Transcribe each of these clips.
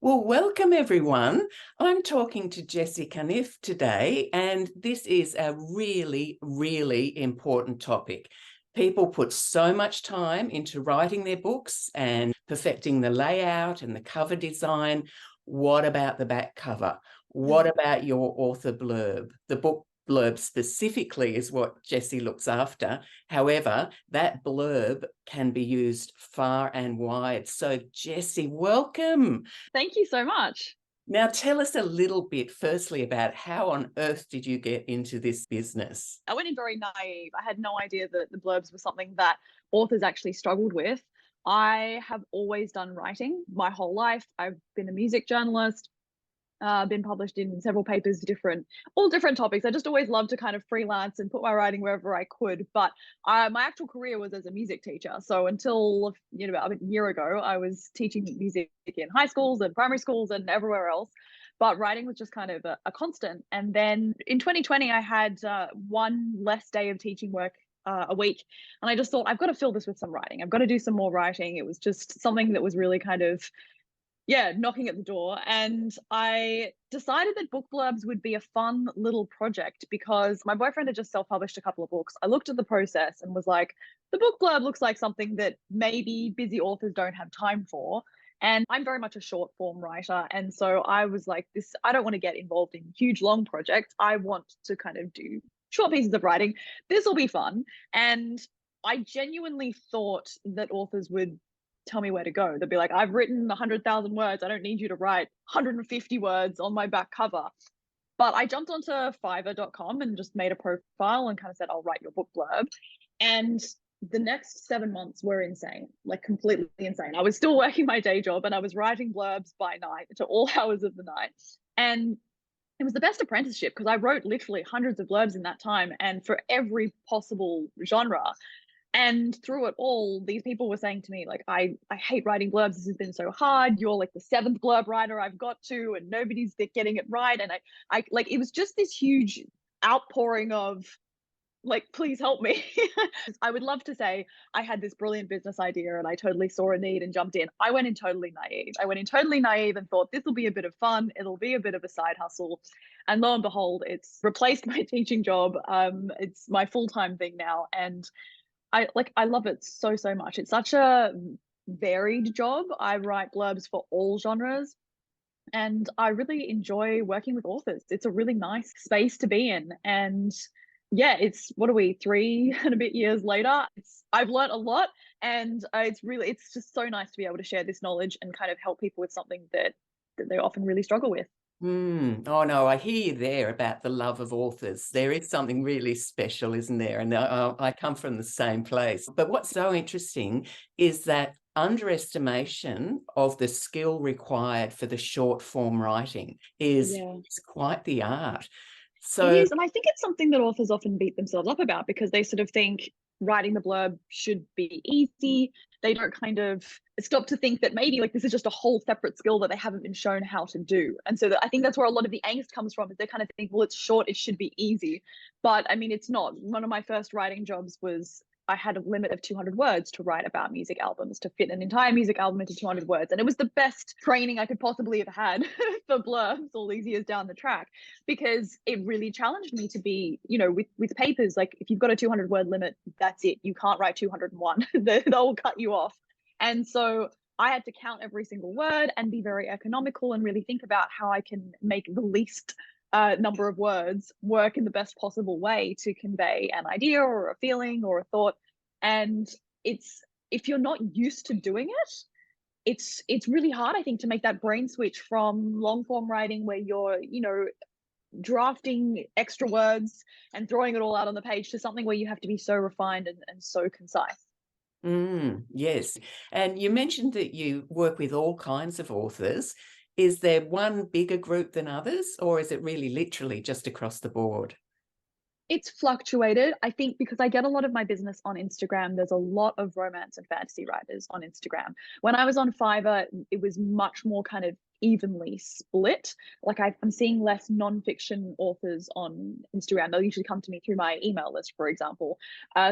Well, welcome everyone. I'm talking to Jessie Cunniffe today, and this is a really, really important topic. People put so much time into writing their books and perfecting the layout and the cover design. What about the back cover? What about your author blurb? The book blurb specifically is what Jessie looks after. However, that blurb can be used far and wide. So Jessie, welcome. Thank you so much. Now, tell us a little bit, firstly, about how on earth did you get into this business? I went in very naive. I had no idea that the blurbs were something that authors actually struggled with. I have always done writing my whole life. I've been a music journalist, been published in several papers, all different topics. I just always loved to kind of freelance and put my writing wherever I could. But my actual career was as a music teacher. So until about a year ago, I was teaching music in high schools and primary schools and everywhere else. But writing was just kind of a constant. And then in 2020, I had one less day of teaching work a week. And I just thought, I've got to fill this with some writing. I've got to do some more writing. It was just something that was really kind of knocking at the door. And I decided that book blurbs would be a fun little project because my boyfriend had just self-published a couple of books. I looked at the process and was like, the book blurb looks like something that maybe busy authors don't have time for. And I'm very much a short form writer. And so I was like, I don't want to get involved in huge, long projects. I want to kind of do short pieces of writing. This will be fun. And I genuinely thought that authors would tell me where to go. They'll be like, I've written 100,000 words. I don't need you to write 150 words on my back cover. But I jumped onto fiverr.com and just made a profile and kind of said, I'll write your book blurb. And the next 7 months were insane, like completely insane. I was still working my day job and I was writing blurbs by night to all hours of the night. And it was the best apprenticeship because I wrote literally hundreds of blurbs in that time and for every possible genre. And through it all, these people were saying to me, like, I hate writing blurbs. This has been so hard. You're like the seventh blurb writer I've got to, and nobody's getting it right. And I like, it was just this huge outpouring of like, please help me. I would love to say I had this brilliant business idea and I totally saw a need and jumped in. I went in totally naive. I went in totally naive and thought this will be a bit of fun. It'll be a bit of a side hustle. And lo and behold, it's replaced my teaching job. It's my full-time thing now. And I love it so, so much. It's such a varied job. I write blurbs for all genres and I really enjoy working with authors. It's a really nice space to be in. And yeah, it's what are we, 3 and a bit years later? I've learned a lot and it's just so nice to be able to share this knowledge and kind of help people with something that they often really struggle with. Oh, no, I hear you there about the love of authors. There is something really special, isn't there? And I come from the same place. But what's so interesting is that underestimation of the skill required for the short form writing is Yeah. quite the art. It So is, and I think it's something that authors often beat themselves up about because they sort of think writing the blurb should be easy. They don't kind of stop to think that maybe like this is just a whole separate skill that they haven't been shown how to do. And so I think that's where a lot of the angst comes from is they kind of think, well, it's short, it should be easy. But I mean, it's not. One of my first writing jobs was I had a limit of 200 words to write about music albums, to fit an entire music album into 200 words. And it was the best training I could possibly have had for blurbs all these years down the track, because it really challenged me to be, with papers, like if you've got a 200 word limit, that's it. You can't write 201. They'll cut you off. And so I had to count every single word and be very economical and really think about how I can make the least number of words work in the best possible way to convey an idea or a feeling or a thought. And if you're not used to doing it, it's really hard, I think, to make that brain switch from long form writing where you're, drafting extra words and throwing it all out on the page to something where you have to be so refined and so concise. Yes. And you mentioned that you work with all kinds of authors. Is there one bigger group than others, or is it really literally just across the board? It's fluctuated, I think, because I get a lot of my business on Instagram. There's a lot of romance and fantasy writers on Instagram. When I was on Fiverr, it was much more kind of evenly split. Like I'm seeing less nonfiction authors on Instagram. They'll usually come to me through my email list, for example.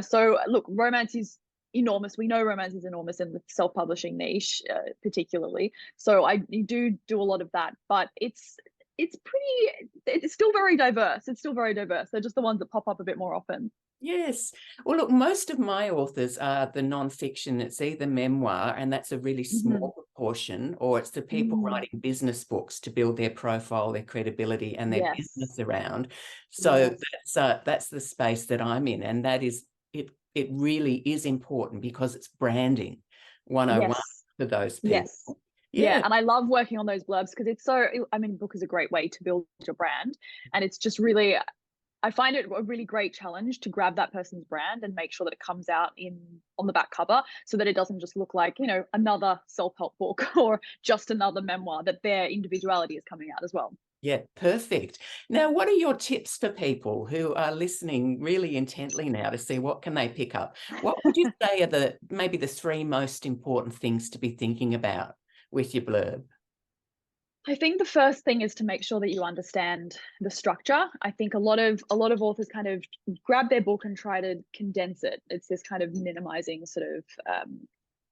So look, romance is enormous. We know romance is enormous in the self-publishing niche, particularly. So you do a lot of that, but it's still very diverse. It's still very diverse. They're just the ones that pop up a bit more often. Yes. Well, look, most of my authors are the non-fiction. It's either memoir, and that's a really small proportion, or it's the people writing business books to build their profile, their credibility, and their business around. So that's the space that I'm in, and that is it. It really is important because it's branding 101 for those people. Yeah, and I love working on those blurbs because I mean, book is a great way to build your brand, and it's just really, I find it a really great challenge to grab that person's brand and make sure that it comes out on the back cover, so that it doesn't just look like, another self-help book or just another memoir, that their individuality is coming out as well. Yeah, perfect. Now, what are your tips for people who are listening really intently now to see what can they pick up? What would you say are maybe the 3 most important things to be thinking about with your blurb? I think the first thing is to make sure that you understand the structure. I think a lot of authors kind of grab their book and try to condense it. It's this kind of minimizing sort of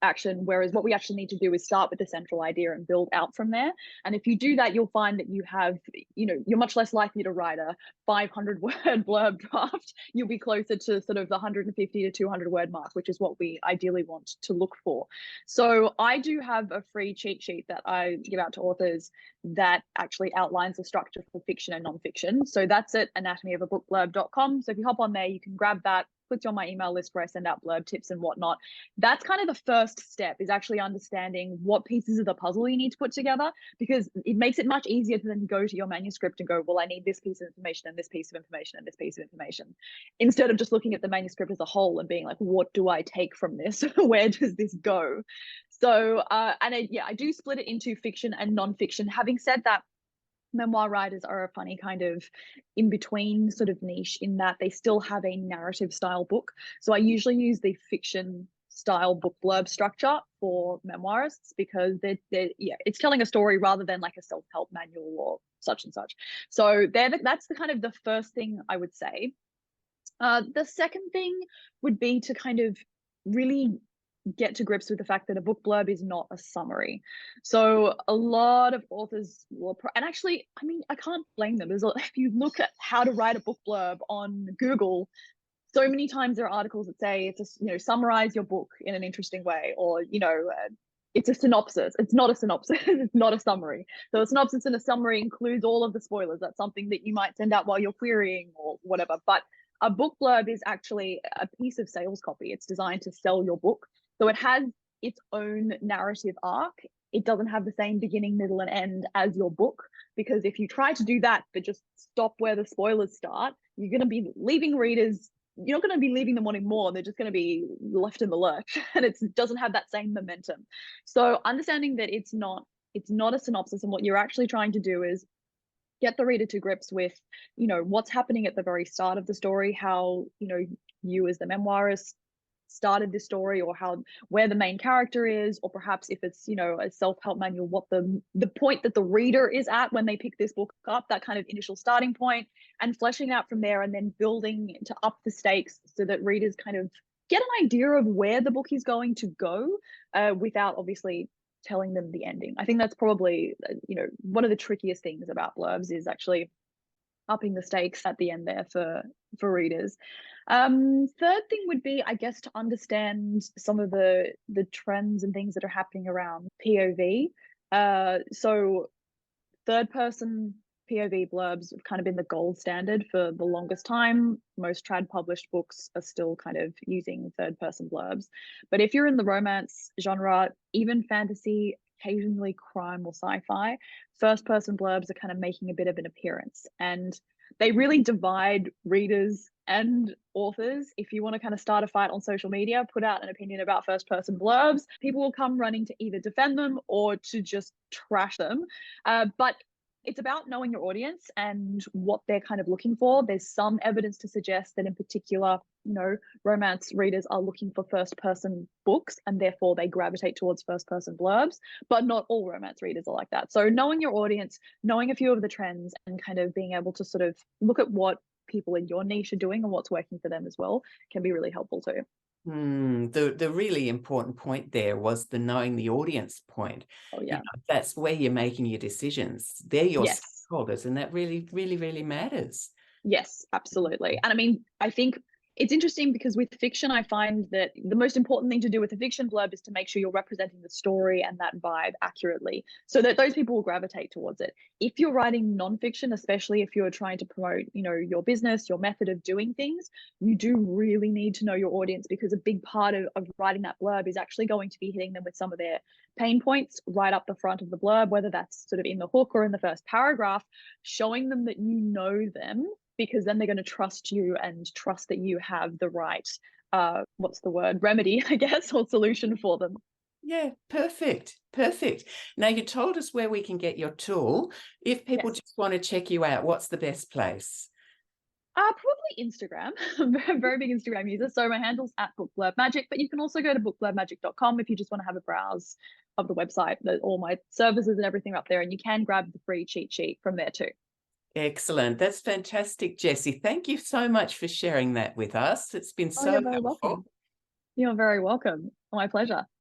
action, whereas what we actually need to do is start with the central idea and build out from there. And if you do that, you'll find that you're much less likely to write a 500-word blurb draft. You'll be closer to sort of the 150 to 200-word mark, which is what we ideally want to look for. So I do have a free cheat sheet that I give out to authors that actually outlines the structure for fiction and nonfiction. So that's at anatomyofabookblurb.com. So if you hop on there, you can grab that, put you on my email list where I send out blurb tips and whatnot. That's kind of the first step, is actually understanding what pieces of the puzzle you need to put together, because it makes it much easier to then go to your manuscript and go, well, I need this piece of information and this piece of information and this piece of information, instead of just looking at the manuscript as a whole and being like, what do I take from this? Where does this go? So, I do split it into fiction and nonfiction. Having said that, memoir writers are a funny kind of in between sort of niche, in that they still have a narrative style book. So I usually use the fiction style book blurb structure for memoirists, because it's telling a story rather than like a self-help manual or such and such. So that's the kind of the first thing I would say. The second thing would be to kind of really get to grips with the fact that a book blurb is not a summary. So a lot of authors will, and actually, I mean, I can't blame them. If you look at how to write a book blurb on Google, so many times there are articles that say it's summarize your book in an interesting way, or it's a synopsis. It's not a synopsis. It's not a summary. So a synopsis and a summary includes all of the spoilers. That's something that you might send out while you're querying or whatever. But a book blurb is actually a piece of sales copy. It's designed to sell your book. So it has its own narrative arc. It doesn't have the same beginning, middle, and end as your book, because if you try to do that but just stop where the spoilers start, you're going to be leaving readers. You're not going to be leaving them wanting more. They're just going to be left in the lurch, and it doesn't have that same momentum. So understanding that it's not a synopsis, and what you're actually trying to do is get the reader to grips with, what's happening at the very start of the story, how, you as the memoirist started this story, or where the main character is, or perhaps if it's a self-help manual, what the point that the reader is at when they pick this book up, that kind of initial starting point, and fleshing out from there, and then building to up the stakes so that readers kind of get an idea of where the book is going to go, without obviously telling them the ending. I think that's probably one of the trickiest things about blurbs, is actually upping the stakes at the end there for readers. Third thing would be, I guess, to understand some of the trends and things that are happening around POV. So third person POV blurbs have kind of been the gold standard for the longest time. Most trad published books are still kind of using third person blurbs. But if you're in the romance genre, even fantasy, occasionally crime or sci-fi, first person blurbs are kind of making a bit of an appearance, and they really divide readers and authors. If you want to kind of start a fight on social media, put out an opinion about first person blurbs, people will come running to either defend them or to just trash them. But it's about knowing your audience and what they're kind of looking for. There's some evidence to suggest that in particular, romance readers are looking for first person books, and therefore they gravitate towards first person blurbs, but not all romance readers are like that. So knowing your audience, knowing a few of the trends, and kind of being able to sort of look at what people in your niche are doing and what's working for them as well can be really helpful too. The really important point there was the knowing the audience point. Oh You yeah. know, that's where you're making your decisions. They're your Yes. stakeholders, and that really, really, really matters. Yes, absolutely. And I mean, I think it's interesting because with fiction, I find that the most important thing to do with a fiction blurb is to make sure you're representing the story and that vibe accurately so that those people will gravitate towards it. If you're writing nonfiction, especially if you're trying to promote, your business, your method of doing things, you do really need to know your audience because a big part of writing that blurb is actually going to be hitting them with some of their pain points right up the front of the blurb, whether that's sort of in the hook or in the first paragraph, showing them that you know them because then they're going to trust you and trust that you have the right what's the word, remedy, I guess, or solution for them. Yeah, perfect. Perfect. Now, you told us where we can get your tool. If people Yes. just want to check you out, what's the best place? Probably Instagram. I'm a very big Instagram user. So my handle's at bookblurbmagic, but you can also go to bookblurbmagic.com if you just want to have a browse of the website. All my services and everything are up there, and you can grab the free cheat sheet from there too. Excellent. That's fantastic, Jessie. Thank you so much for sharing that with us. It's been Oh, so you're very welcome. helpful. You're very welcome. My pleasure.